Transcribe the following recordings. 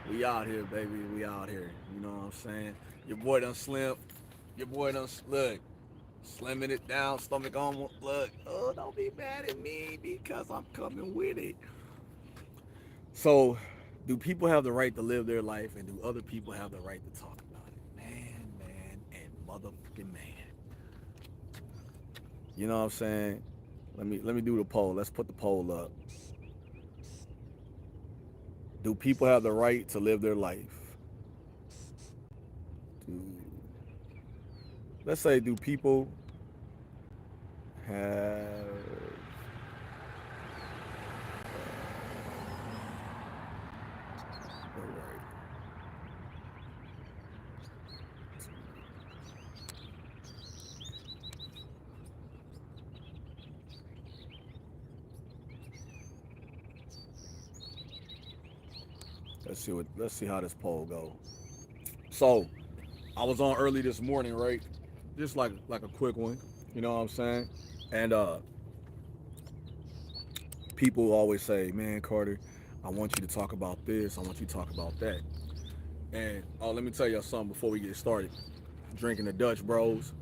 We out here, baby. We out here. You know what I'm saying? Your boy done slim. Your boy done look. Slimming it down, stomach on. Look, oh, don't be mad at me because I'm coming with it. So, do people have the right to live their life, and do other people have the right to talk about it? Man, and motherfucking man. You know what I'm saying? Let me do the poll. Let's put the poll up. Do people have the right to live their life? Do let's say do people have the right? Let's see how this poll go. So I was on early this morning, right? Just like a quick one. You know what I'm saying? And people always say, "Man, Carter, I want you to talk about this. I want you to talk about that." And oh, let me tell you something before we get started. Drinking the Dutch Bros,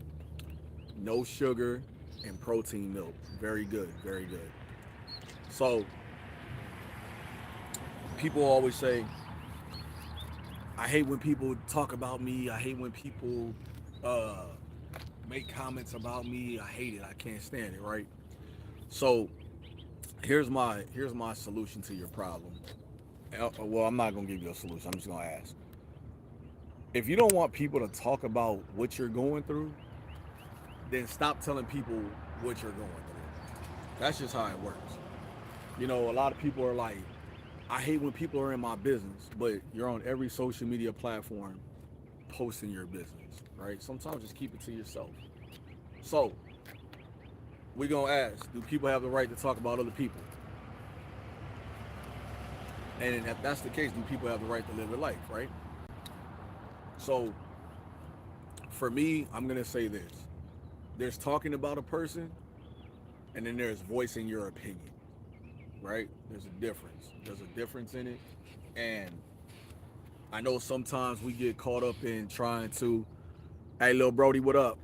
no sugar and protein milk. Very good, very good. So people always say, I hate when people talk about me. I hate when people uh, make comments about me. I hate it. I can't stand it. Right. So here's my solution to your problem. Well, I'm not gonna give you a solution. I'm just gonna ask. If you don't want people to talk about what you're going through, then stop telling people what you're going through. That's just how it works. You know, a lot of people are like, I hate when people are in my business, but you're on every social media platform posting your business, right? Sometimes just keep it to yourself. So we're gonna ask, do people have the right to talk about other people? And if that's the case, do people have the right to live their life, right? So for me, I'm gonna say this. There's talking about a person and then there's voicing your opinion, right? There's a difference. There's a difference in it. And I know sometimes we get caught up in trying to, hey, little Brody, what up?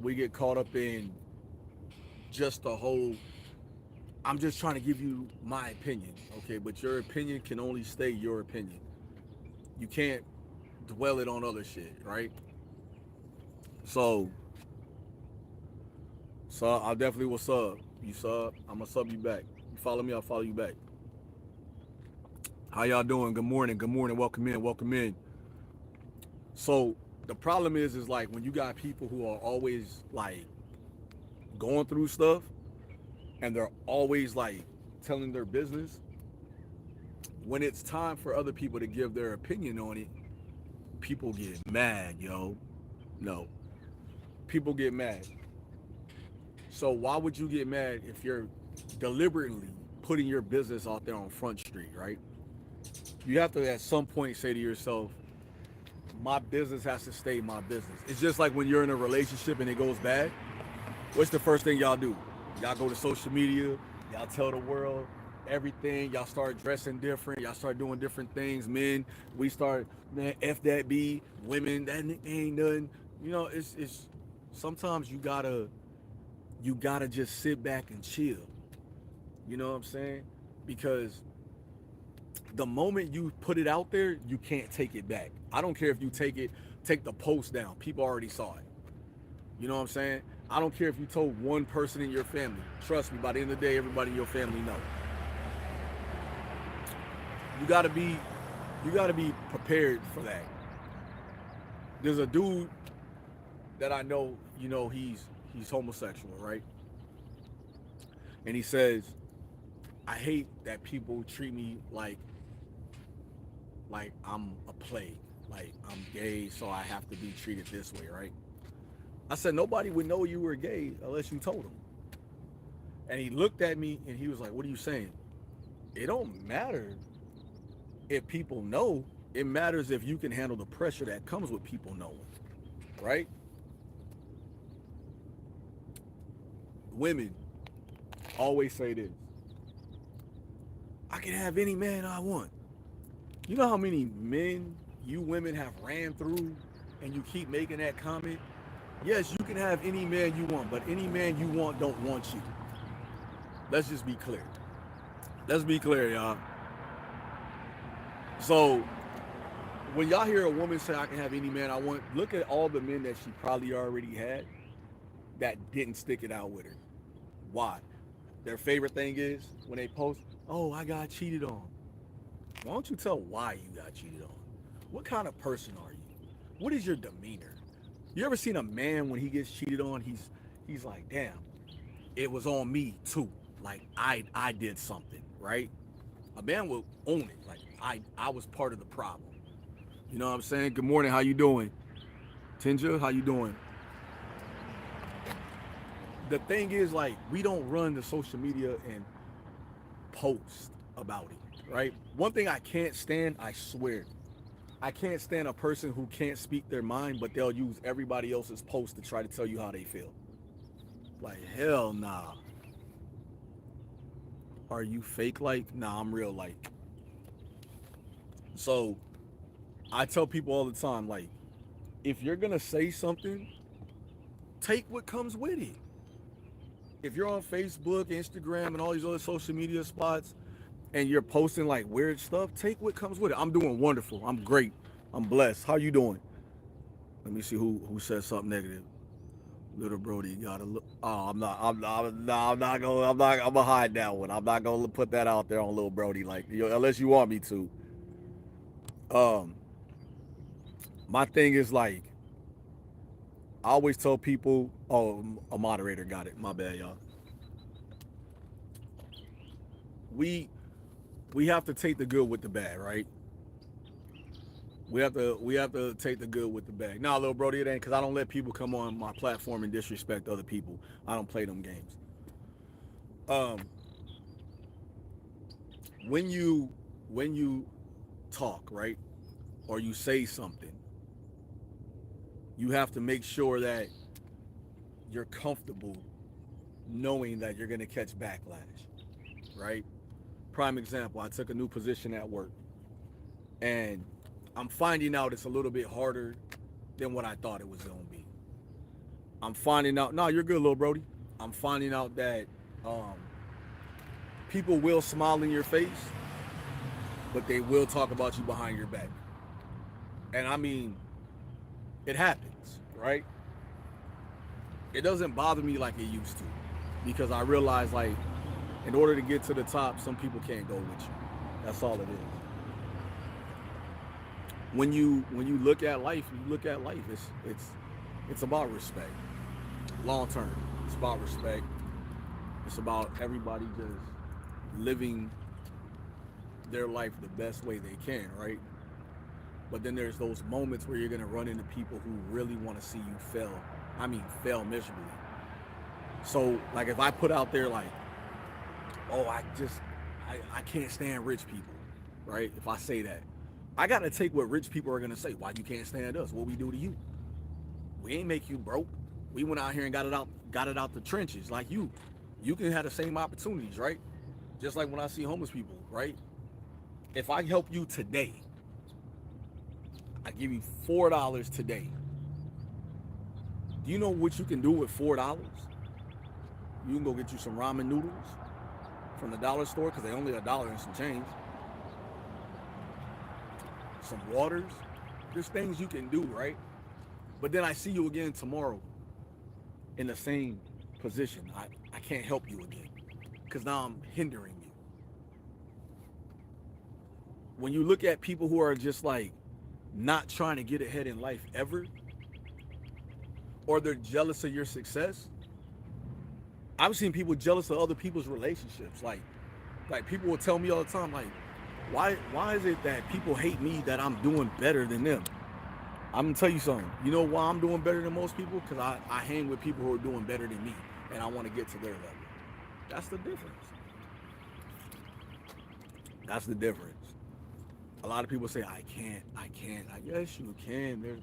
We get caught up in just the whole, I'm just trying to give you my opinion, okay? But your opinion can only stay your opinion. You can't dwell it on other shit, right? So, so I definitely will sub. You sub, I'm gonna sub you back. You follow me, I'll follow you back. How y'all doing? Good morning. Good morning. Welcome in. Welcome in. So the problem is like when you got people who are always like going through stuff and they're always like telling their business, when it's time for other people to give their opinion on it, people get mad, yo. No, people get mad. So why would you get mad if you're deliberately putting your business out there on Front Street, right? You have to at some point say to yourself, my business has to stay my business. It's just like when you're in a relationship and it goes bad. What's the first thing y'all do? Y'all go to social media, y'all tell the world everything, y'all start dressing different, y'all start doing different things. Men, we start, man, F that be, women, that ain't nothing. You know, it's sometimes you gotta just sit back and chill. You know what I'm saying? Because the moment you put it out there, you can't take it back. I don't care if you take the post down. People already saw it. You know what I'm saying? I don't care if you told one person in your family. Trust me, by the end of the day, everybody in your family know. You gotta be you gotta be prepared for that. There's a dude that I know, you know, he's homosexual, right? And he says, I hate that people treat me like I'm a plague. Like I'm gay, so I have to be treated this way, right? I said nobody would know you were gay unless you told them. And he looked at me and he was like, what are you saying? It don't matter if people know. It matters if you can handle the pressure that comes with people knowing, right? Women always say this: I can have any man I want. You know how many men you women have ran through and you keep making that comment? Yes, you can have any man you want, but any man you want don't want you. Let's just be clear. Let's be clear, y'all. So when y'all hear a woman say I can have any man I want, look at all the men that she probably already had that didn't stick it out with her. Why? Their favorite thing is when they post, oh, I got cheated on. Why don't you tell why you got cheated on? What kind of person are you? What is your demeanor? You ever seen a man when he gets cheated on, he's like, damn, it was on me too. Like I did something, right? A man will own it. Like I was part of the problem. You know what I'm saying? Good morning, how you doing? Tinja, how you doing? The thing is, like, we don't run the social media and post about it, right? One thing I can't stand, I swear, I can't stand a person who can't speak their mind, but they'll use everybody else's post to try to tell you how they feel. Like, hell nah. Are you fake like? Nah, I'm real like. So I tell people all the time, like, if you're gonna say something, take what comes with it. If you're on Facebook, Instagram, and all these other social media spots, and you're posting like weird stuff, take what comes with it. I'm doing wonderful. I'm great. I'm blessed. How you doing? Let me see who said something negative. Little Brody gotta look. Oh, I'm gonna hide that one. I'm not gonna put that out there on Little Brody, like, unless you want me to. Um, my thing is like, I always tell people. Oh, a moderator got it. My bad, y'all. We we have to take the good with the bad, right? We have to take the good with the bad. Nah, Little Brody, it ain't, because I don't let people come on my platform and disrespect other people. I don't play them games. Um, when you talk, right, or you say something, you have to make sure that you're comfortable knowing that you're gonna catch backlash, right? Prime example, I took a new position at work, and I'm finding out it's a little bit harder than what I thought it was gonna be. I'm finding out. No, you're good, Little Brody. I'm finding out that um, people will smile in your face, but they will talk about you behind your back. And I mean, it happens, right? It doesn't bother me like it used to, because I realize, like, in order to get to the top, some people can't go with you. That's all it is. When you look at life, it's about respect. Long term, it's about respect. It's about everybody just living their life the best way they can, right? But then there's those moments where you're gonna run into people who really want to see you fail. I mean, fail miserably. So, like, if I put out there like, oh, I can't stand rich people, right? If I say that, I gotta take what rich people are gonna say. Why you can't stand us? What we do to you? We ain't make you broke. We went out here and got it out the trenches. Like you. You can have the same opportunities, right? Just like when I see homeless people, right? If I help you today, I give you $4 today. Do you know what you can do with $4? You can go get you some ramen noodles from the dollar store, because they only a dollar and some change. Some waters. There's things you can do, right? But then I see you again tomorrow in the same position. I can't help you again, because now I'm hindering you. When you look at people who are just like not trying to get ahead in life ever, or they're jealous of your success, I've seen people jealous of other people's relationships. Like people will tell me all the time, like, why is it that people hate me that I'm doing better than them? I'm gonna tell you something. You know why I'm doing better than most people? Because I hang with people who are doing better than me, and I want to get to their level. That's the difference. That's the difference. A lot of people say, I can't. Yes, you can.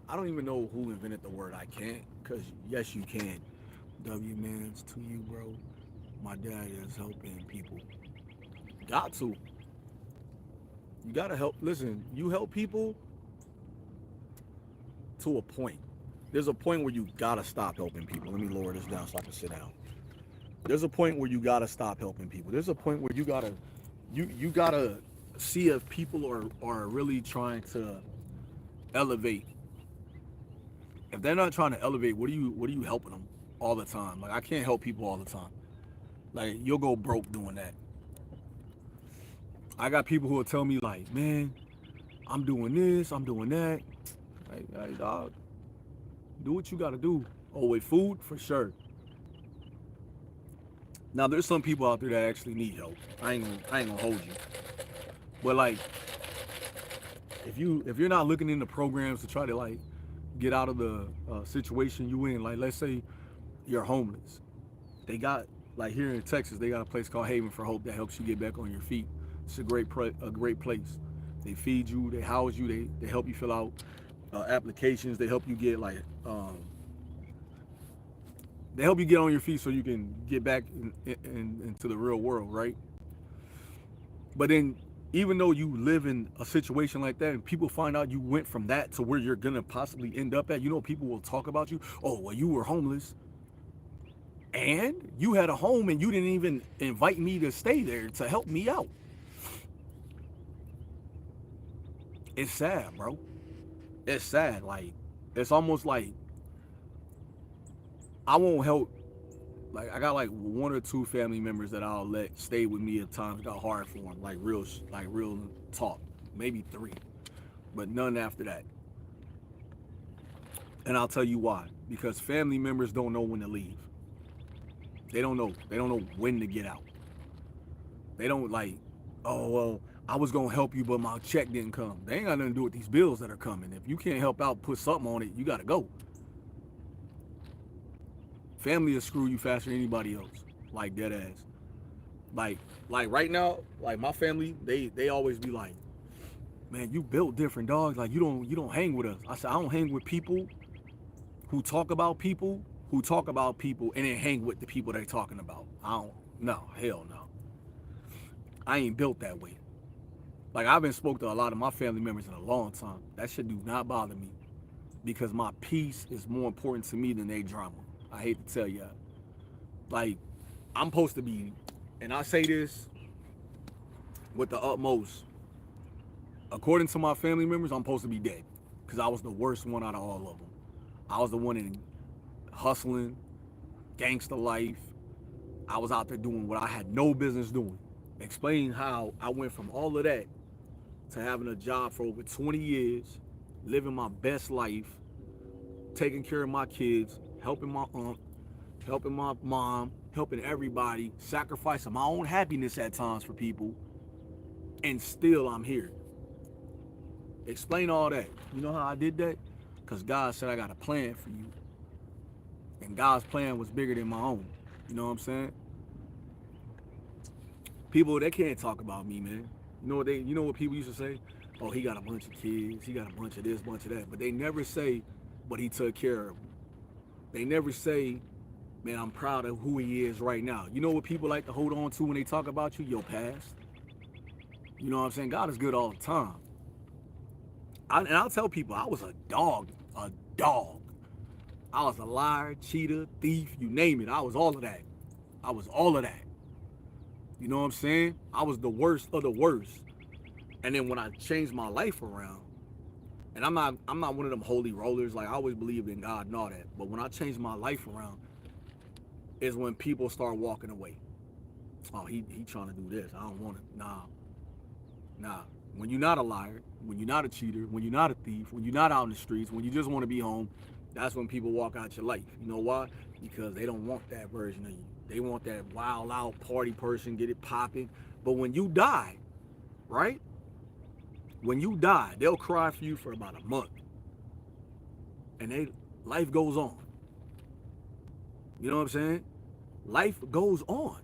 I don't even know who invented the word I can't, because yes, you can. W-mans to you, bro. My dad is helping people. Got to. You gotta help. Listen, you help people to a point. There's a point where you gotta stop helping people. Let me lower this down so I can sit down. There's a point where you gotta stop helping people. There's a point where you gotta see if people are really trying to elevate. If they're not trying to elevate, what are you helping them all the time? Like I can't help people all the time. Like you'll go broke doing that. I got people who will tell me like, man, I'm doing this, I'm doing that. Like, hey, dog, do what you gotta do. Oh, with food for sure. Now there's some people out there that actually need help. I ain't gonna hold you. But like, if you're not looking into programs to try to like get out of the situation you in, like let's say you're homeless, they got like here in Texas, they got a place called Haven for Hope that helps you get back on your feet. It's a great place. They feed you, they house you, they help you fill out applications. They help you get like they help you get on your feet so you can get back into the real world, right? But then, even though you live in a situation like that and people find out you went from that to where you're gonna possibly end up at, people will talk about you. Oh, well, you were homeless and you had a home and you didn't even invite me to stay there to help me out. It's sad, bro. It's sad. Like, it's almost like I won't help. Like, I got like one or two family members that I'll let stay with me at times. It got hard for them, like real talk. Maybe three, but none after that. And I'll tell you why. Because family members don't know when to leave. They don't know. They don't know when to get out. They don't like, oh well, I was gonna help you, but my check didn't come. They ain't got nothing to do with these bills that are coming. If you can't help out, put something on it, you gotta go. Family will screw you faster than anybody else. Like dead ass. Like right now, like my family, they always be like, man, you built different, dogs. Like you don't hang with us. I said I don't hang with people who talk about people and then hang with the people they talking about. I don't. No, hell no. I ain't built that way. Like I've been spoke to a lot of my family members in a long time. That shit do not bother me because my peace is more important to me than they drama. I hate to tell you. Like I'm supposed to be, and I say this with the utmost. According to my family members, I'm supposed to be dead because I was the worst one out of all of them. I was the one in hustling, gangster life. I was out there doing what I had no business doing. Explaining how I went from all of that to having a job for over 20 years, living my best life, taking care of my kids, helping my aunt, helping my mom, helping everybody, sacrificing my own happiness at times for people, and still I'm here. Explain all that. You know how I did that? Because God said I got a plan for you. And God's plan was bigger than my own. You know what I'm saying? People, they can't talk about me, man. You know what people used to say? Oh, he got a bunch of kids, he got a bunch of this, bunch of that. But they never say, but he took care of them. They never say, man, I'm proud of who he is right now. You know what people like to hold on to when they talk about you? Your past. You know what I'm saying? God is good all the time. And I'll tell people, I was a dog. I was a liar, cheater, thief, you name it. I was all of that. You know what I'm saying? I was the worst of the worst. And then when I changed my life around, and I'm not one of them holy rollers, like I always believed in God and all that. But when I changed my life around, is when people start walking away. Oh, he trying to do this. I don't want it. Nah. When you're not a liar, when you're not a cheater, when you're not a thief, when you're not out in the streets, when you just want to be home, that's when people walk out your life. You know why? Because they don't want that version of you. They want that wild out party person, get it popping. But when you die, right? When you die, they'll cry for you for about a month. And life goes on. You know what I'm saying? Life goes on.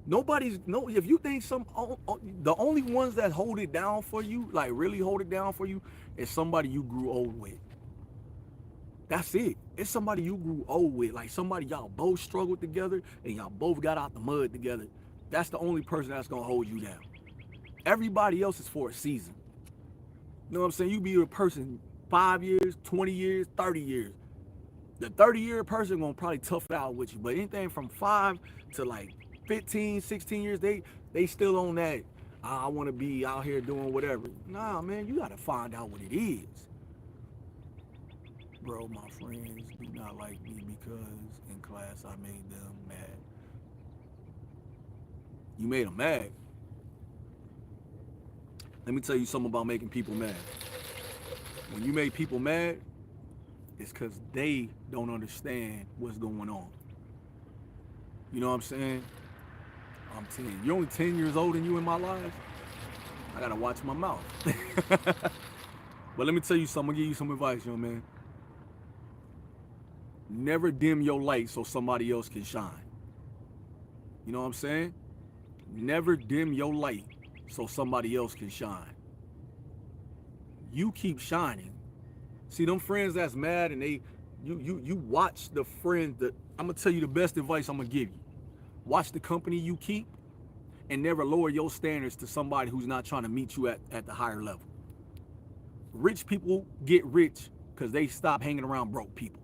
If you think the only ones that hold it down for you, like really hold it down for you, is somebody you grew old with. That's it. It's somebody you grew old with, like somebody y'all both struggled together and y'all both got out the mud together. That's the only person that's gonna hold you down. Everybody else is for a season. You know what I'm saying? You be a person 5 years, 20 years, 30 years. The 30-year person gonna probably tough it out with you. But anything from 5 to like 15, 16 years, they still on that, I want to be out here doing whatever. Nah, man, you got to find out what it is. Bro, my friends do not like me because in class I made them mad. You made them mad? Let me tell you something about making people mad. When you make people mad, it's because they don't understand what's going on. You know what I'm saying? I'm 10. You're only 10 years older than you in my life. I gotta watch my mouth. But let me tell you something. I'm gonna give you some advice, young man. Never dim your light so somebody else can shine. You know what I'm saying? Never dim your light so somebody else can shine. You keep shining. See them friends that's mad and you watch the friends that I'm gonna tell you the best advice I'm gonna give you. Watch the company you keep and never lower your standards to somebody who's not trying to meet you at the higher level. Rich people get rich because they stop hanging around broke people.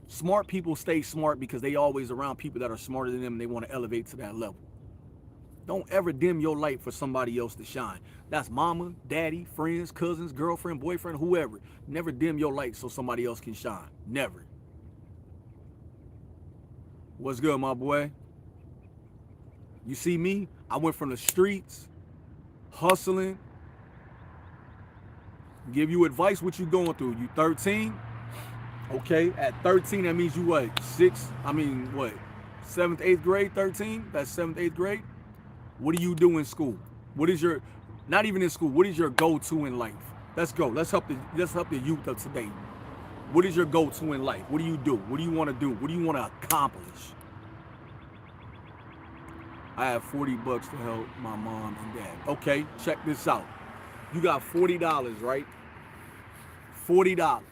Smart people stay smart because they always around people that are smarter than them and they want to elevate to that level. Don't ever dim your light for somebody else to shine. That's mama, daddy, friends, cousins, girlfriend, boyfriend, whoever. Never dim your light so somebody else can shine. Never. What's good, my boy? You see me? I went from the streets, hustling. Give you advice what you going through. You 13? Okay, at 13, that means you what? 7th, 8th grade, 13? That's 7th, 8th grade? What do you do in school? What is your, not even in school, what is your go-to in life? Let's go. Let's help the youth of today. What is your go-to in life? What do you do? What do you want to do? What do you want to accomplish? I have $40 to help my mom and dad. Okay, check this out. You got $40, right? $40.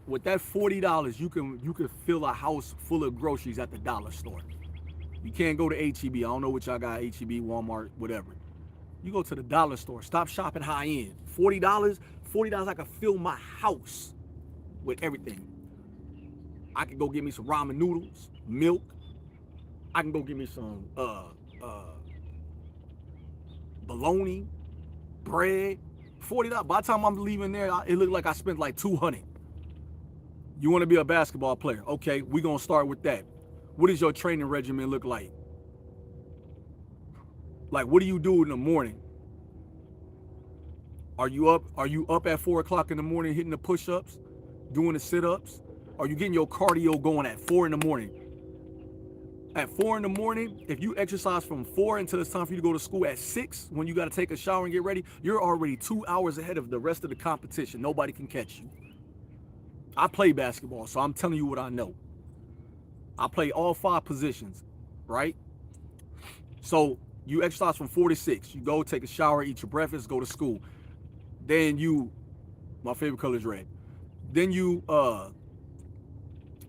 With that $40, you can fill a house full of groceries at the dollar store. You can't go to H-E-B. I don't know what y'all got, H-E-B, Walmart, whatever. You go to the dollar store. Stop shopping high end. $40, I can fill my house with everything. I can go get me some ramen noodles, milk. I can go get me some bologna, bread. $40. By the time I'm leaving there, it looked like I spent like $200. You want to be a basketball player? Okay, we're gonna start with that. What does your training regimen look like? Like, what do you do in the morning? Are you up at 4 o'clock in the morning hitting the push-ups, doing the sit-ups? Are you getting your cardio going at 4 in the morning? At 4 in the morning, if you exercise from 4 until it's time for you to go to school at 6, when you got to take a shower and get ready, you're already 2 hours ahead of the rest of the competition. Nobody can catch you. I play basketball, so I'm telling you what I know. I play all 5 positions, right? So you exercise from 4 to 6. You go take a shower, eat your breakfast, go to school. Then my favorite color is red. Then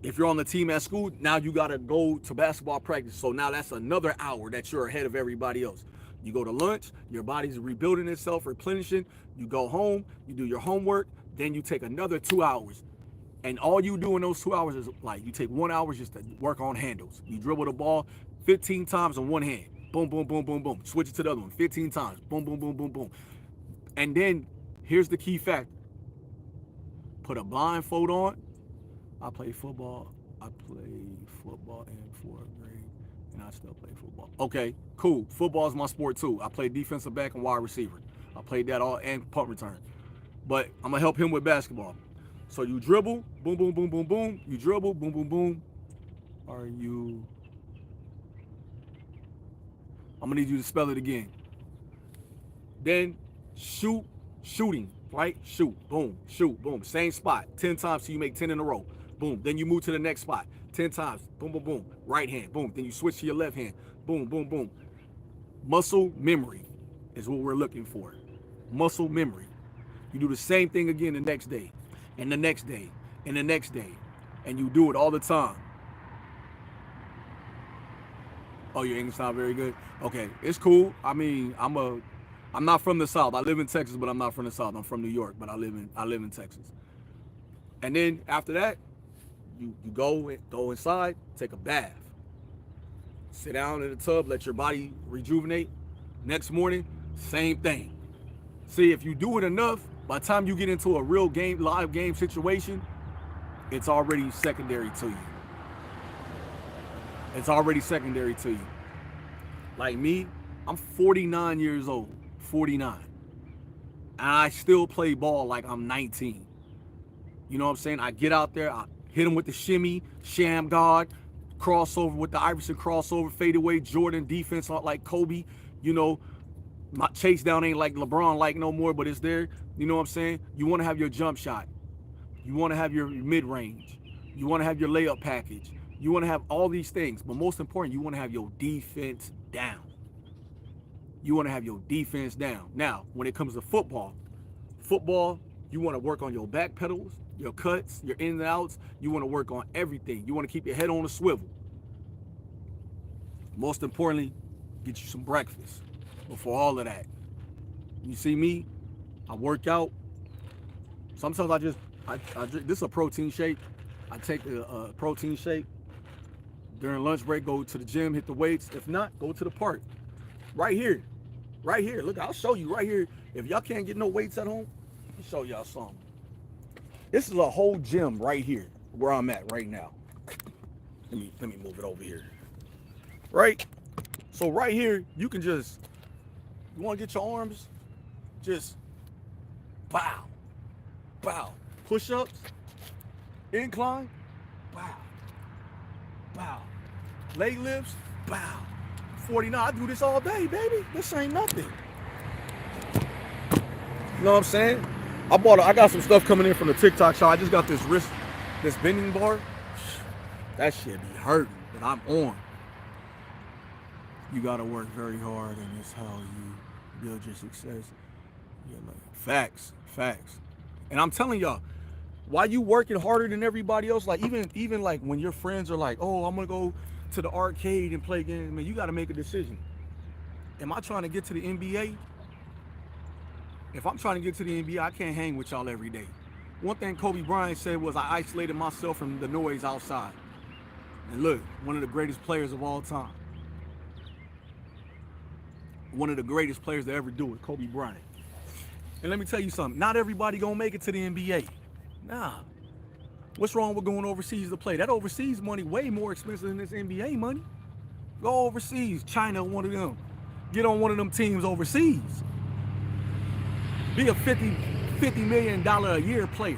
if you're on the team at school, now you got to go to basketball practice. So now that's another hour that you're ahead of everybody else. You go to lunch, your body's rebuilding itself, replenishing. You go home, you do your homework, then you take another 2 hours. And all you do in those 2 hours is like, you take 1 hour just to work on handles. You dribble the ball 15 times on one hand. Boom, boom, boom, boom, boom. Switch it to the other one 15 times. Boom, boom, boom, boom, boom. And then here's the key factor. Put a blindfold on. I played football in 4th grade, and I still play football. Okay, cool. Football is my sport too. I played defensive back and wide receiver. I played that all and punt return. But I'm gonna help him with basketball. So you dribble, boom, boom, boom, boom, boom. You dribble, boom, boom, boom. I'm gonna need you to spell it again. Then shooting, right? Shoot, boom, same spot, 10 times so you make 10 in a row. Boom, then you move to the next spot, 10 times, boom, boom, boom, right hand, boom. Then you switch to your left hand, boom, boom, boom. Muscle memory is what we're looking for. Muscle memory. You do the same thing again the next day, and the next day, and the next day, and you do it all the time. Oh, your English not very good. Okay, it's cool. I mean, I'm not from the South. I live in Texas, but I'm not from the South. I'm from New York, but I live in Texas. And then after that, you go inside, take a bath, sit down in the tub, let your body rejuvenate. Next morning, same thing. See, if you do it enough, by the time you get into a real game, live game situation, it's already secondary to you. It's already secondary to you. Like me, I'm 49 years old. 49. And I still play ball like I'm 19. You know what I'm saying? I get out there, I hit him with the shimmy, sham guard, crossover with the Iverson crossover, fadeaway, Jordan defense like Kobe. You know, my chase down ain't like LeBron like no more, but it's there. You know what I'm saying? You want to have your jump shot. You want to have your mid-range. You want to have your layup package. You want to have all these things. But most important, you want to have your defense down. You want to have your defense down. Now, when it comes to football, you want to work on your back pedals, your cuts, your ins and outs. You want to work on everything. You want to keep your head on a swivel. Most importantly, get you some breakfast before all of that. You see me, I work out. Sometimes I drink, this is a protein shake. I take a protein shake. During lunch break, go to the gym, hit the weights. If not, go to the park. Right here. Look, I'll show you right here. If y'all can't get no weights at home, I'll show y'all something. This is a whole gym right here where I'm at right now. Let me move it over here. Right? So right here, you can just, you want to get your arms, just bow. Push-ups, incline, bow. Leg lifts, bow. 49, I do this all day, baby. This ain't nothing. You know what I'm saying? I got some stuff coming in from the TikTok shop. I just got this bending bar. That shit be hurting, but I'm on. You gotta work very hard, and it's how you build your success. Yeah, like, facts. And I'm telling y'all, why you working harder than everybody else? Like even like when your friends are like, oh, I'm gonna go to the arcade and play games, man, you gotta make a decision. Am I trying to get to the NBA? If I'm trying to get to the NBA, I can't hang with y'all every day. One thing Kobe Bryant said was, I isolated myself from the noise outside. And look, one of the greatest players of all time. One of the greatest players to ever do it, Kobe Bryant. And let me tell you something, not everybody gonna make it to the NBA. Nah. What's wrong with going overseas to play? That overseas money way more expensive than this NBA money. Go overseas, China, one of them. Get on one of them teams overseas. Be a $50 million a year player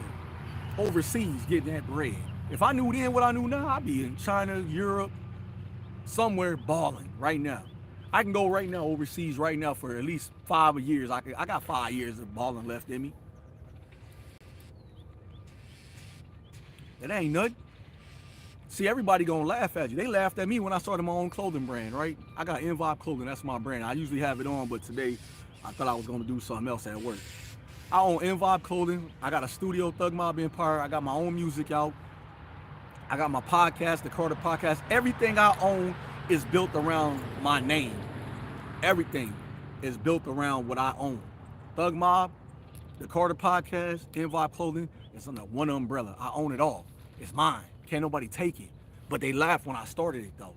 overseas getting that bread. If I knew then what I knew now, I'd be in China, Europe, somewhere balling right now. I can go right now overseas right now for at least 5 years. I got 5 years of balling left in me. That ain't nothing. See, everybody gonna laugh at you. They laughed at me when I started my own clothing brand, right? I got Envibe Clothing, that's my brand. I usually have it on, but today I thought I was gonna do something else at work. I own Envibe Clothing. I got a studio, Thug Mob Empire. I got my own music out. I got my podcast, the Carter Podcast. Everything I own is built around my name. Everything is built around what I own. Thug Mob, the Carter Podcast, Envibe Clothing, it's under one umbrella. I own it all. It's mine. Can't nobody take it. But they laughed when I started it though.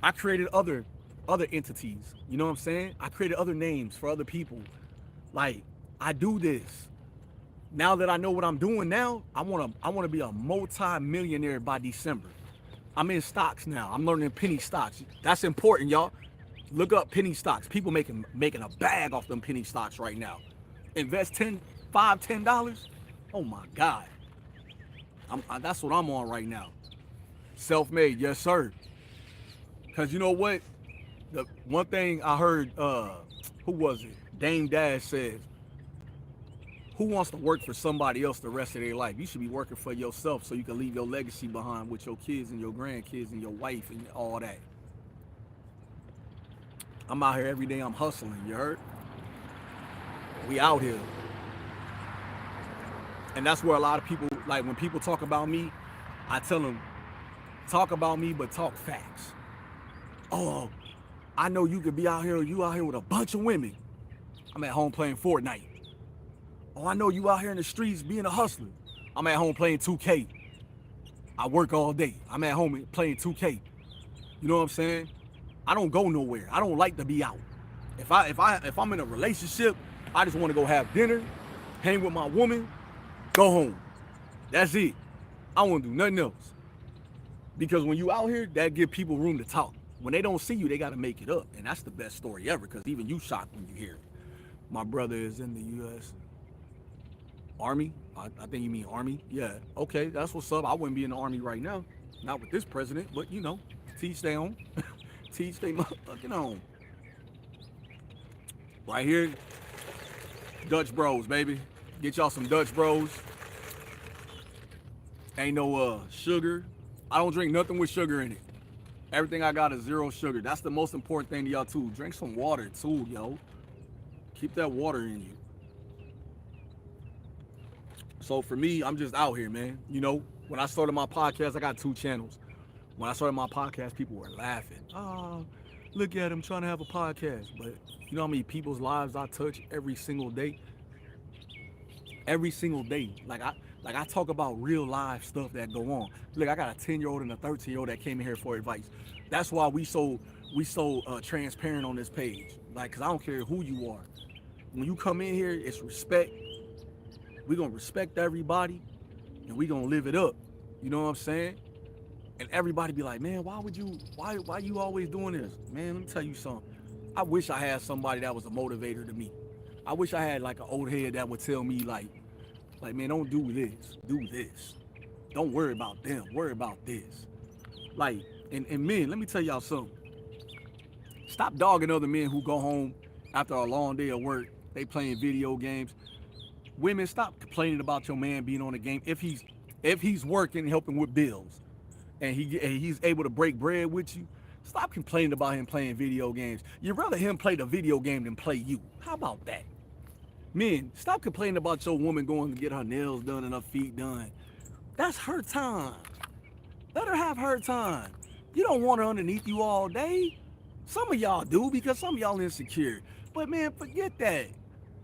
I created other entities. You know what I'm saying? I created other names for other people. Like, I do this. Now that I know what I'm doing now, I wanna be a multi-millionaire by December. I'm in stocks now. I'm learning penny stocks. That's important, y'all. Look up penny stocks. People making a bag off them penny stocks right now. Invest $10. Oh my God. That's what I'm on right now. Self-made, yes sir. Cause you know what? The one thing I heard, who was it? Dame Dash says, who wants to work for somebody else the rest of their life? You should be working for yourself so you can leave your legacy behind with your kids and your grandkids and your wife and all that. I'm out here every day, I'm hustling, you heard? We out here. And that's where a lot of people, like when people talk about me, I tell them, talk about me, but talk facts. Oh, I know you could be out here, you out here with a bunch of women. I'm at home playing Fortnite. Oh, I know you out here in the streets being a hustler. I'm at home playing 2K. I work all day. I'm at home playing 2K. You know what I'm saying? I don't go nowhere. I don't like to be out. If I'm in a relationship, I just want to go have dinner, hang with my woman, go home. That's it. I don't want to do nothing else. Because when you out here, that give people room to talk. When they don't see you, they got to make it up. And that's the best story ever, because even you shocked when you hear it. My brother is in the U.S. Army. I think you mean Army. Yeah. Okay, that's what's up. I wouldn't be in the Army right now. Not with this president, but you know, teach their own. Teach they motherfucking own. Right here, Dutch Bros, baby. Get y'all some Dutch Bros. Ain't no sugar. I don't drink nothing with sugar in it. Everything I got is 0 sugar. That's the most important thing to y'all too. Drink some water too, yo. Keep that water in you. So for me, I'm just out here, man. You know, when I started my podcast, I got 2 channels. When I started my podcast, people were laughing. Oh, look at him trying to have a podcast. But you know how many people's lives I touch every single day? Every single day. Like I talk about real life stuff that go on. Look, I got a 10-year-old and a 13-year-old that came in here for advice. That's why we so transparent on this page. Like, cause I don't care who you are. When you come in here, it's respect. We're gonna respect everybody and we gonna live it up. You know what I'm saying? And everybody be like, man, why you always doing this? Man, let me tell you something. I wish I had somebody that was a motivator to me. I wish I had like an old head that would tell me like, man, don't do this, do this. Don't worry about them, worry about this. Like, and men, let me tell y'all something. Stop dogging other men who go home after a long day of work. They playing video games. Women, stop complaining about your man being on the game if he's working, helping with bills, and he's able to break bread with you. Stop complaining about him playing video games. You'd rather him play the video game than play you. How about that? Men, stop complaining about your woman going to get her nails done and her feet done. That's her time. Let her have her time. You don't want her underneath you all day. Some of y'all do because some of y'all insecure. But man, forget that.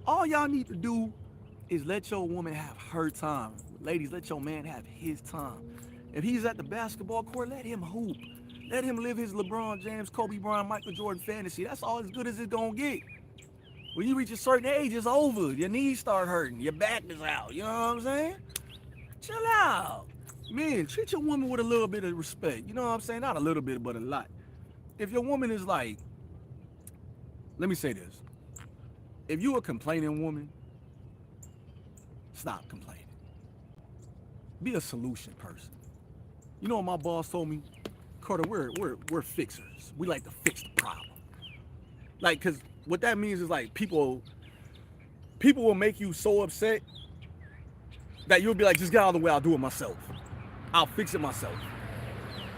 All y'all need to do is let your woman have her time. Ladies, let your man have his time. If he's at the basketball court, let him hoop. Let him live his LeBron James, Kobe Bryant, Michael Jordan fantasy. That's all as good as it's gonna get. When you reach a certain age, it's over. Your knees start hurting. Your back is out. You know what I'm saying? Chill out. Man, treat your woman with a little bit of respect. You know what I'm saying? Not a little bit, but a lot. If your woman is like, let me say this. If you a complaining woman, stop complaining. Be a solution person. You know what my boss told me? Carter, we're fixers. We like to fix the problem. Like, cause what that means is like people will make you so upset that you'll be like, just get out of the way, I'll do it myself. I'll fix it myself.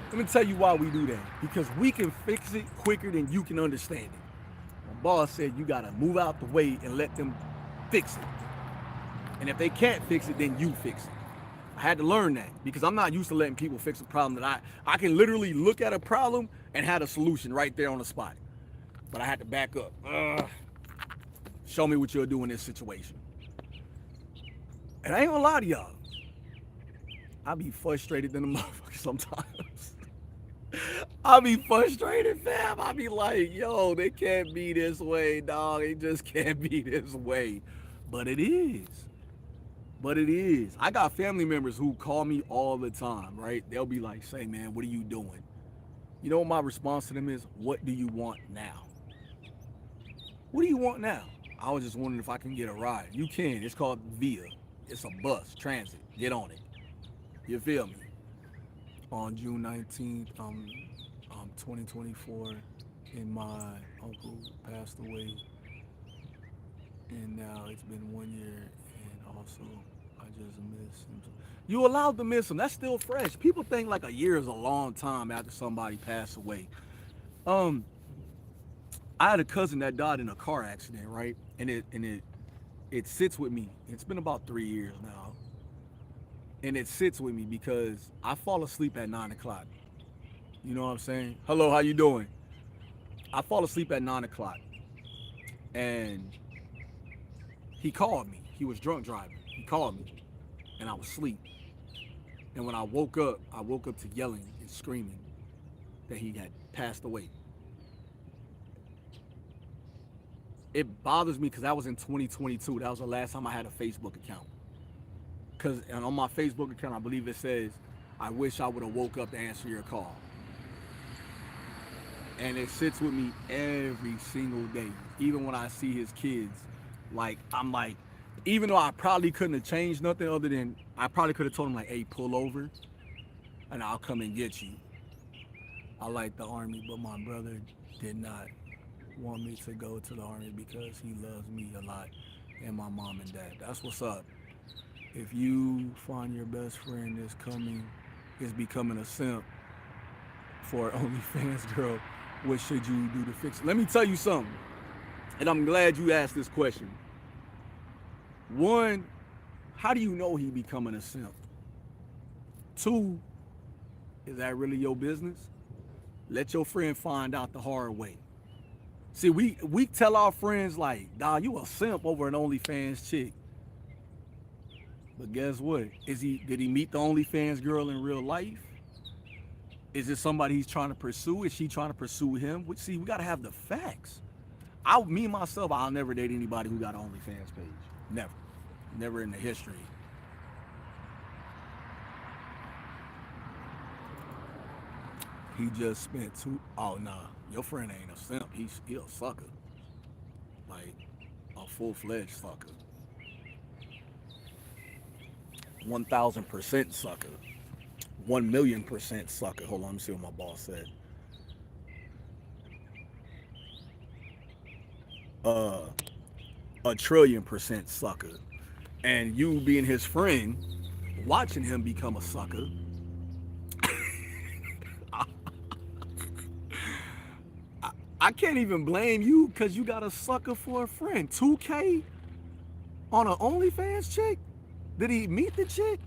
Let me tell you why we do that. Because we can fix it quicker than you can understand it. My boss said you gotta move out the way and let them fix it. And if they can't fix it, then you fix it. I had to learn that because I'm not used to letting people fix a problem that I can literally look at a problem and have a solution right there on the spot. But I had to back up. Show me what you'll do in this situation. And I ain't gonna lie to y'all. I be frustrated than a motherfucker sometimes. I be frustrated, fam. I be like, yo, they can't be this way, dog. It just can't be this way. But it is. But it is. I got family members who call me all the time, right? They'll be like, say, man, what are you doing? You know what my response to them is? What do you want now? What do you want now? I was just wondering if I can get a ride. You can. It's called Via. It's a bus, transit. Get on it. You feel me? On June 19th, 2024, and my uncle passed away. And now it's been 1 year, and also I just miss him. You allowed to miss him. That's still fresh. People think like a year is a long time after somebody passed away. I had a cousin that died in a car accident, right? And it sits with me. It's been about 3 years now. And it sits with me because I fall asleep at 9 o'clock. You know what I'm saying? Hello, how you doing? I fall asleep at 9 o'clock, and he called me. He was drunk driving. He called me, and I was asleep. And when I woke up to yelling and screaming that he had passed away. It bothers me because that was in 2022. That was the last time I had a Facebook account. And on my Facebook account, I believe it says, "I wish I would have woke up to answer your call." And it sits with me every single day. Even when I see his kids, like, I'm like, even though I probably couldn't have changed nothing other than I probably could have told him, like, "Hey, pull over and I'll come and get you. I like the Army, but my brother did not want me to go to the Army because he loves me a lot and my mom and dad." That's what's up. If you find your best friend is becoming a simp for an OnlyFans girl, what should you do to fix it? Let me tell you something, and I'm glad you asked this question. One, how do you know he becoming a simp? Two, is that really your business? Let your friend find out the hard way. See, we tell our friends, like, "Dawg, you a simp over an OnlyFans chick." But guess what? Did he meet the OnlyFans girl in real life? Is it somebody he's trying to pursue? Is she trying to pursue him? See, we gotta have the facts. Me myself, I'll never date anybody who got an OnlyFans page. Never in the history. He just spent oh nah, your friend ain't a simp. He a sucker. Like a full-fledged sucker. 1,000% sucker. 1,000,000% sucker. Hold on, let me see what my boss said. Uh, 1,000,000,000% sucker. And you being his friend, watching him become a sucker. I can't even blame you because you got a sucker for a friend. 2K on an OnlyFans chick? Did he meet the chick?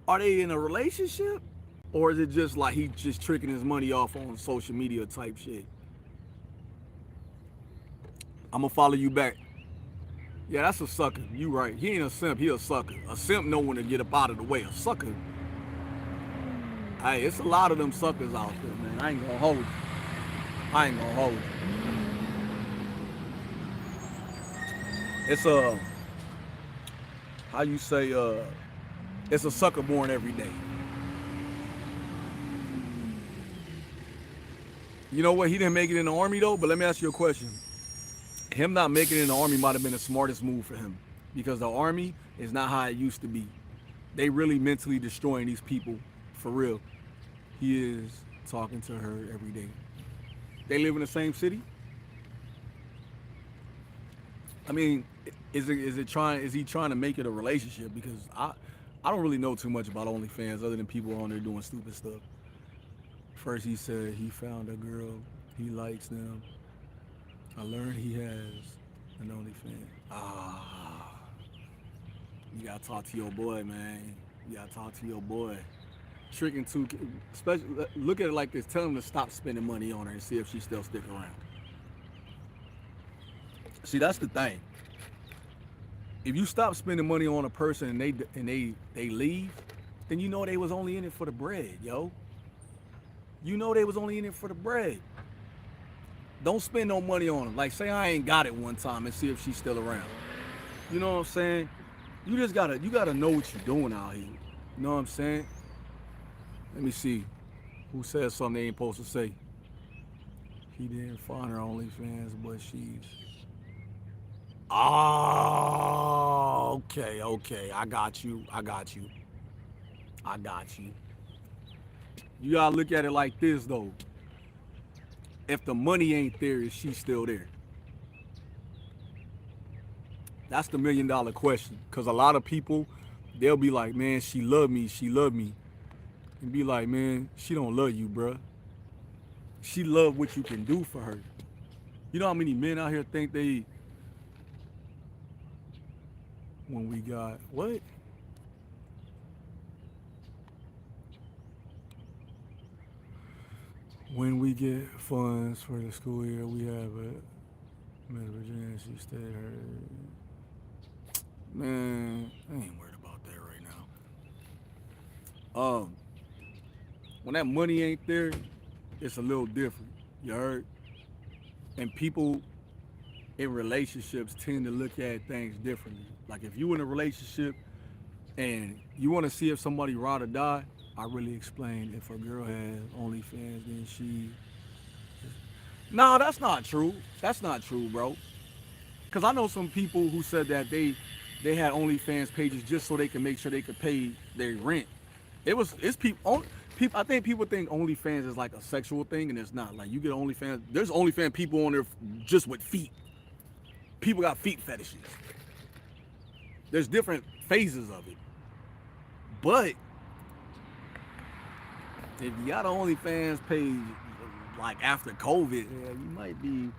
Are they in a relationship? Or is it just like he just tricking his money off on social media type shit? I'm gonna follow you back. Yeah, that's a sucker. You right. He ain't a simp. He a sucker. A simp know when to get up out of the way. A sucker. Hey, it's a lot of them suckers out there, man. I ain't gonna hold you. It's how you say, it's a sucker born every day. You know what? He didn't make it in the Army though, but let me ask you a question. Him not making it in the Army might have been the smartest move for him, because the Army is not how it used to be. They really mentally destroying these people, for real. He is talking to her every day. They live in the same city? I mean, is he trying to make it a relationship? Because I don't really know too much about OnlyFans other than people on there doing stupid stuff. First he said he found a girl, he likes them. I learned he has an OnlyFans. You gotta talk to your boy, man. You gotta talk to your boy. Tricking too, especially look at it like this. Tell him to stop spending money on her and see if she still stick around. See, that's the thing. If you stop spending money on a person and they leave, then you know they was only in it for the bread, yo. You know they was only in it for the bread. Don't spend no money on them. Like, say I ain't got it one time and see if she's still around. You know what I'm saying? You gotta know what you're doing out here. You know what I'm saying? Let me see. Who says something they ain't supposed to say? He didn't find her OnlyFans, but she's... Oh, okay. I got you. You gotta look at it like this, though. If the money ain't there, is she still there? That's the $1 million question. Because a lot of people, they'll be like, man, she love me. And be like, man, she don't love you, bruh. She love what you can do for her. You know how many men out here think they... When we got... What? When we get funds for the school year, we have a Miss Virginia. She stayed her. Man, I ain't worried about that right now. When that money ain't there, it's a little different. You heard? And people in relationships tend to look at things differently. Like if you in a relationship and you want to see if somebody ride or die, I really explained if a girl has OnlyFans, then she. No, that's not true. That's not true, bro. Because I know some people who said that they had OnlyFans pages just so they can make sure they could pay their rent. It's people. People, I think people think OnlyFans is like a sexual thing, and it's not. Like you get OnlyFans, there's OnlyFans people on there just with feet. People got feet fetishes. There's different phases of it. But if you got an OnlyFans page like after COVID, yeah, you might be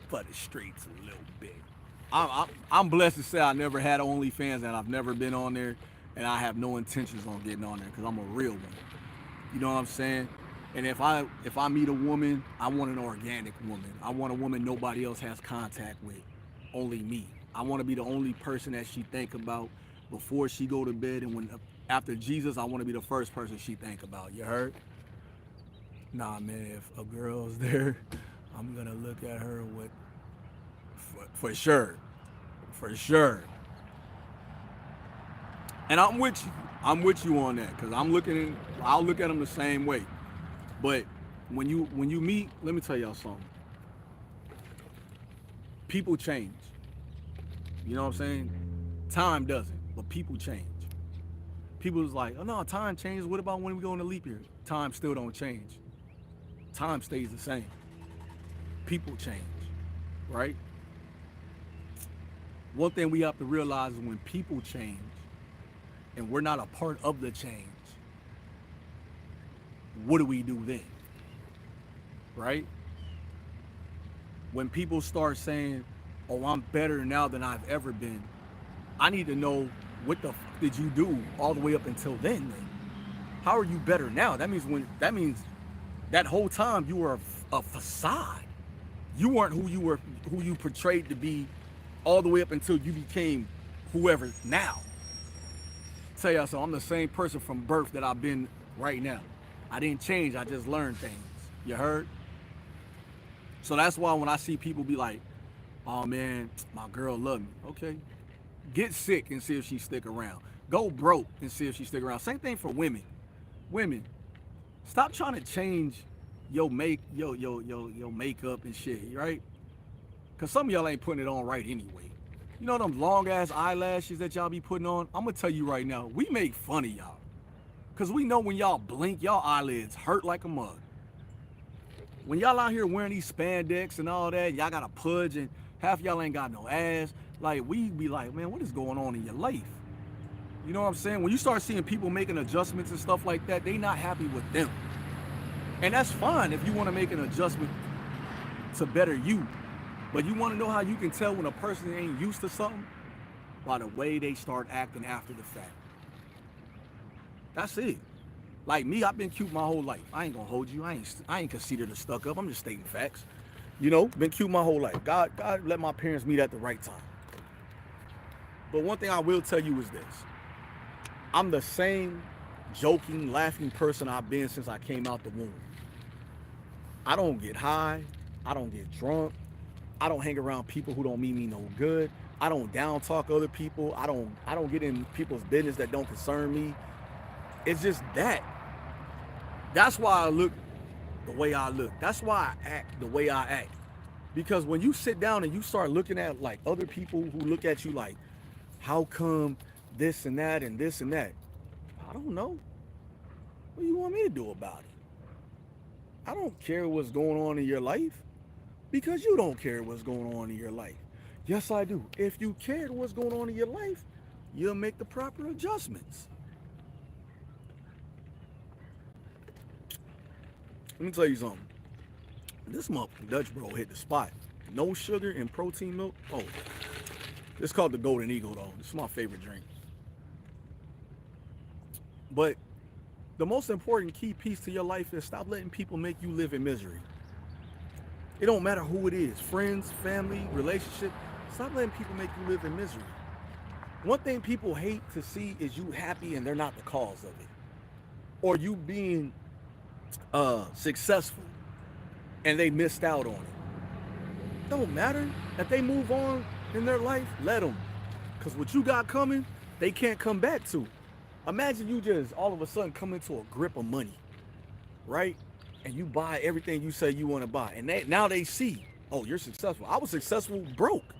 for the streets a little bit. I'm blessed to say I never had OnlyFans and I've never been on there, and I have no intentions on getting on there because I'm a real one. You know what I'm saying? And if I meet a woman, I want an organic woman. I want a woman nobody else has contact with, only me. I want to be the only person that she think about before she go to bed, and when after Jesus, I want to be the first person she think about. You heard? Nah, man. If a girl's there, I'm gonna look at her with for sure, for sure. And I'm with you. I'm with you on that because I'll look at them the same way. But when you meet, let me tell y'all something. People change. You know what I'm saying? Time doesn't, but people change. People is like, oh no, time changes. What about when we go in the leap year? Time still don't change. Time stays the same. People change, right? One thing we have to realize is when people change and we're not a part of the change, what do we do then? Right? When people start saying, oh, I'm better now than I've ever been, I need to know what the did you do all the way up until then? How are you better now? That means that whole time you were a facade. You weren't who you portrayed to be all the way up until you became whoever now. Tell y'all so I'm the same person from birth that I've been right now. I didn't change, I just learned things. You heard? So that's why when I see people be like, oh man, my girl love me. Okay. Get sick and see if she stick around. Go broke and see if she stick around. Same thing for women. Women, stop trying to change your makeup and shit, right? Cause some of y'all ain't putting it on right anyway. You know them long ass eyelashes that y'all be putting on? I'm gonna tell you right now, we make fun of y'all. Cause we know when y'all blink, y'all eyelids hurt like a mug. When y'all out here wearing these spandex and all that, y'all got a pudge and half y'all ain't got no ass. Like we be like, man, what is going on in your life? You know what I'm saying? When you start seeing people making adjustments and stuff like that, they not happy with them. And that's fine if you want to make an adjustment to better you. But you want to know how you can tell when a person ain't used to something? By the way they start acting after the fact. That's it. Like me, I've been cute my whole life. I ain't gonna hold you. I ain't considered a stuck up. I'm just stating facts. You know, been cute my whole life. God let my parents meet at the right time. But one thing I will tell you is this. I'm the same joking, laughing person I've been since I came out the womb. I don't get high. I don't get drunk. I don't hang around people who don't mean me no good. I don't down talk other people. I don't get in people's business that don't concern me. It's just that. That's why I look the way I look. That's why I act the way I act. Because when you sit down and you start looking at like other people who look at you like, how come this and that and this and that? I don't know. What do you want me to do about it? I don't care what's going on in your life because you don't care what's going on in your life. Yes, I do. If you cared what's going on in your life, you'll make the proper adjustments. Let me tell you something. This motherfucking Dutch bro hit the spot. No sugar and protein milk. Oh, it's called the Golden Eagle though. This is my favorite drink. But the most important key piece to your life is stop letting people make you live in misery. It don't matter who it is, friends, family, relationship. Stop letting people make you live in misery. One thing people hate to see is you happy and they're not the cause of it. Or you being successful and they missed out on it. Don't matter. If they move on in their life, let them. Because what you got coming, they can't come back to. Imagine you just all of a sudden come into a grip of money, right? And you buy everything you say you want to buy. And now they see, oh, you're successful. I was successful broke.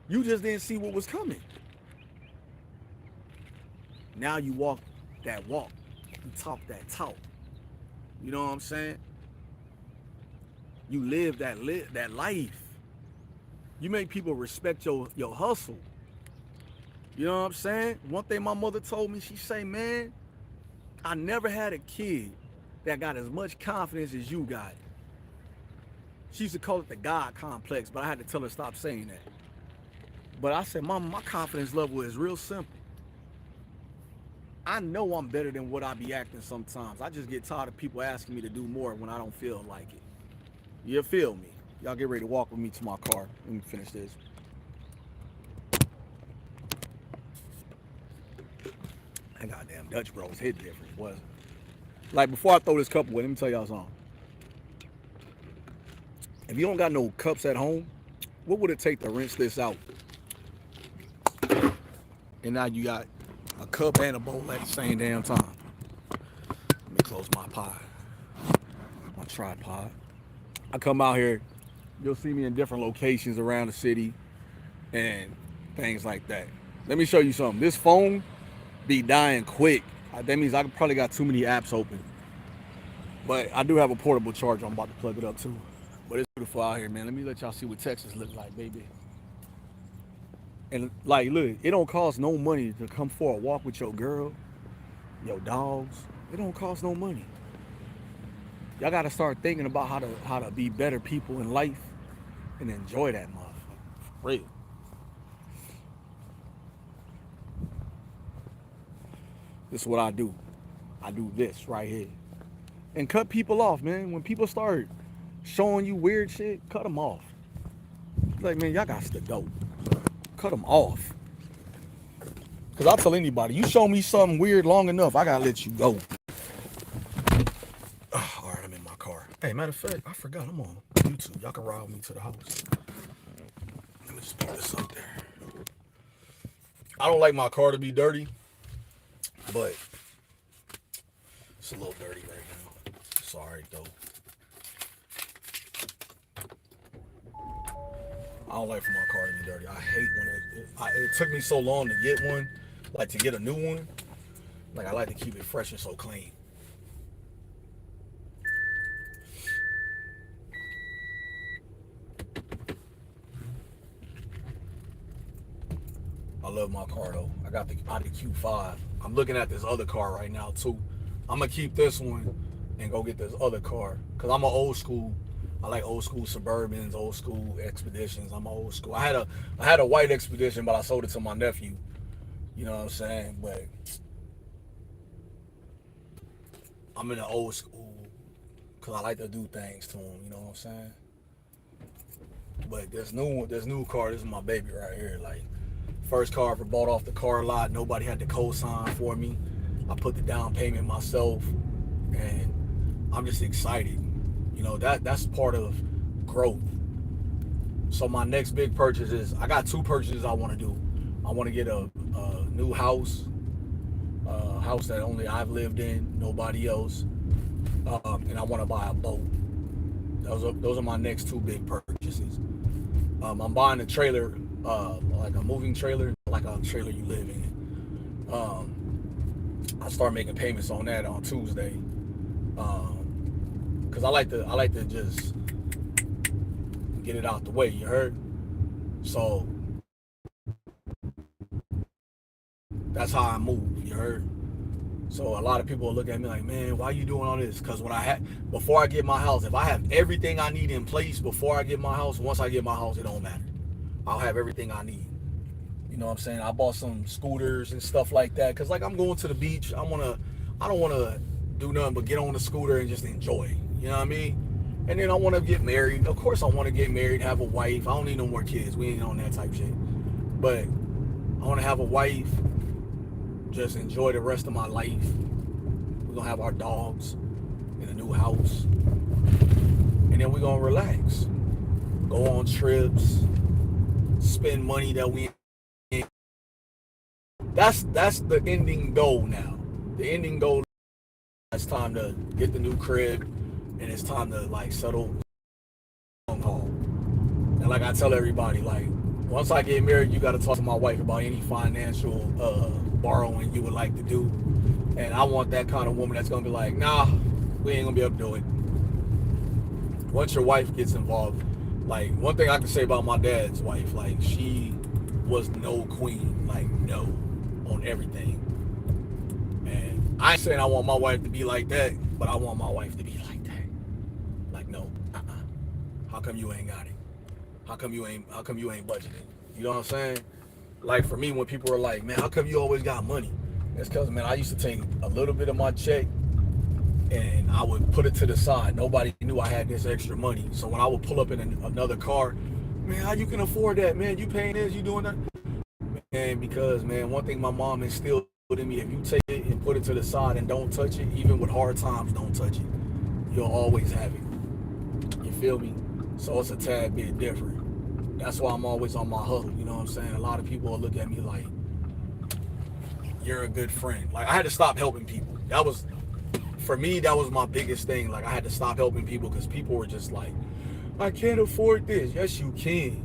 You just didn't see what was coming. Now you walk that walk. You talk that talk. You know what I'm saying? You live that life. You make people respect your hustle. You know what I'm saying? One thing my mother told me, she say, man, I never had a kid that got as much confidence as you got. She used to call it the God complex, but I had to tell her stop saying that. But I said, Mama, my confidence level is real simple. I know I'm better than what I be acting sometimes. I just get tired of people asking me to do more when I don't feel like it. You feel me? Y'all get ready to walk with me to my car. Let me finish this. That goddamn Dutch Bros hit different, wasn't it? Like, before I throw this cup away, let me tell y'all something. If you don't got no cups at home, what would it take to rinse this out? And now you got a cup and a bowl at the same damn time. Let me close my pod, my tripod. I come out here, you'll see me in different locations around the city and things like that. Let me show you something. This phone be dying quick. That means I probably got too many apps open. But I do have a portable charger. I'm about to plug it up too. But it's beautiful out here, man. Let me let y'all see what Texas looks like, baby. And like, look, it don't cost no money to come for a walk with your girl, your dogs. It don't cost no money. Y'all gotta start thinking about how to be better people in life and enjoy that motherfucker. For real. This is what I do. I do this right here. And cut people off, man. When people start showing you weird shit, cut them off. Like, man, y'all got to go. Cut them off. Because I'll tell anybody, you show me something weird long enough, I got to let you go. All right, I'm in my car. Hey, matter of fact, I forgot I'm on YouTube. Y'all can ride with me to the house. Let me just put this up there. I don't like my car to be dirty, but it's a little dirty right now. Sorry, though. I don't like for my car to be dirty. I hate when it took me so long to get one, like to get a new one. Like, I like to keep it fresh and so clean. I love my car though. I got the Audi Q5. I'm looking at this other car right now too. I'm gonna keep this one and go get this other car because I'm an old school. I like old school Suburbans, old school Expeditions. I'm old school. I had a white Expedition, but I sold it to my nephew. You know what I'm saying? But I'm in the old school because I like to do things to him. You know what I'm saying? But this new car, this is my baby right here. Like, first car I ever bought off the car lot. Nobody had to co-sign for me. I put the down payment myself, and I'm just excited. You know, that's part of growth. So my next big purchase is, I got two purchases I want to do. I want to get a new house, a house that only I've lived in, nobody else, and I want to buy a boat. Those are my next two big purchases. I'm buying a trailer, like a moving trailer, like a trailer you live in. I start making payments on that on Tuesday. Cause I like to just get it out the way, you heard? So that's how I move, you heard? So a lot of people look at me like, man, why are you doing all this? Cause before I get my house, if I have everything I need in place before I get my house, once I get my house, it don't matter. I'll have everything I need. You know what I'm saying? I bought some scooters and stuff like that. Cause like, I'm going to the beach. I don't want to do nothing but get on the scooter and just enjoy. You know what I mean? And then I want to get married. Of course I want to get married, have a wife. I don't need no more kids. We ain't on that type shit. But I want to have a wife, just enjoy the rest of my life. We're going to have our dogs in a new house. And then we're going to relax. Go on trips. Spend money that we ain't. That's the ending goal now. The ending goal, it's time to get the new crib, and it's time to like settle long haul. And like I tell everybody, like once I get married, you got to talk to my wife about any financial borrowing you would like to do. And I want that kind of woman that's gonna be like, nah, we ain't gonna be able to do it. Once your wife gets involved, like one thing I can say about my dad's wife, like she was no queen, like no on everything. And I ain't saying I want my wife to be like that, but I want my wife to be like that. Like no, how come you ain't got it? How come you ain't budgeting? You know what I'm saying? Like for me, when people are like, man, how come you always got money? It's because, man, I used to take a little bit of my check and I would put it to the side. Nobody knew I had this extra money. So when I would pull up in another car, man, how you can afford that, man? You paying this, you doing that? Man, because, man, one thing my mom instilled in me, if you take it and put it to the side and don't touch it, even with hard times, don't touch it. You'll always have it. You feel me? So it's a tad bit different. That's why I'm always on my hustle. You know what I'm saying? A lot of people will look at me like, you're a good friend. Like I had to stop helping people. That was, for me, that was my biggest thing. Like I had to stop helping people because people were just like, I can't afford this. Yes, you can.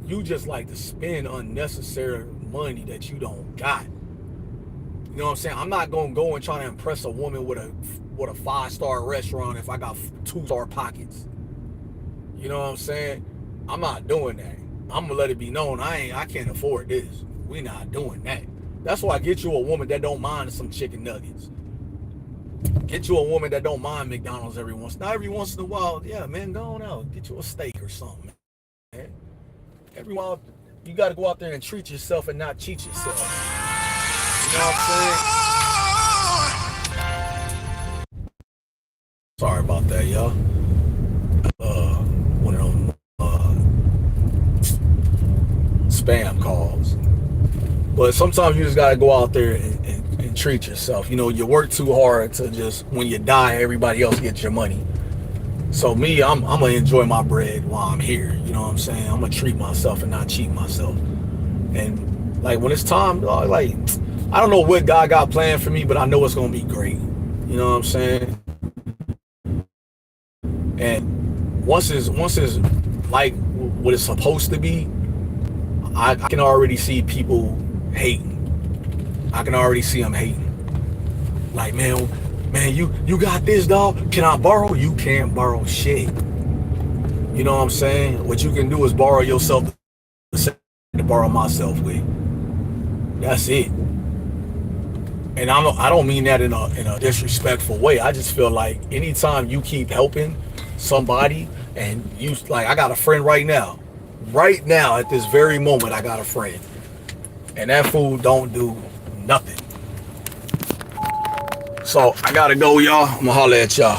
You just like to spend unnecessary money that you don't got. You know what I'm saying? I'm not gonna go and try to impress a woman with a 5-star restaurant if I got 2-star pockets. You know what I'm saying? I'm not doing that. I'm gonna let it be known I can't afford this. We not doing that. That's why I get you a woman that don't mind some chicken nuggets. Get you a woman that don't mind McDonald's every once in a while. Yeah, man, go on out. Get you a steak or something, man. Every while, you got to go out there and treat yourself and not cheat yourself. You know what I'm saying? Sorry about that, y'all. One of them spam calls. But sometimes you just gotta go out there and treat yourself. You know, you work too hard to just, when you die, everybody else gets your money. So me, I'm gonna enjoy my bread while I'm here. You know what I'm saying? I'm gonna treat myself and not cheat myself. And like when it's time, like I don't know what God got planned for me, but I know it's gonna be great. You know what I'm saying? And once it's like what it's supposed to be, I can already see people hating. I can already see them hating. Like, man, you got this, dog. Can I borrow? You can't borrow shit. You know what I'm saying? What you can do is borrow yourself to borrow myself with. That's it. And I don't mean that in a disrespectful way. I just feel like anytime you keep helping somebody, and you, like, I got a friend right now at this very moment, I got a friend, and that fool don't do nothing. So I gotta go, y'all. I'm gonna holler at y'all.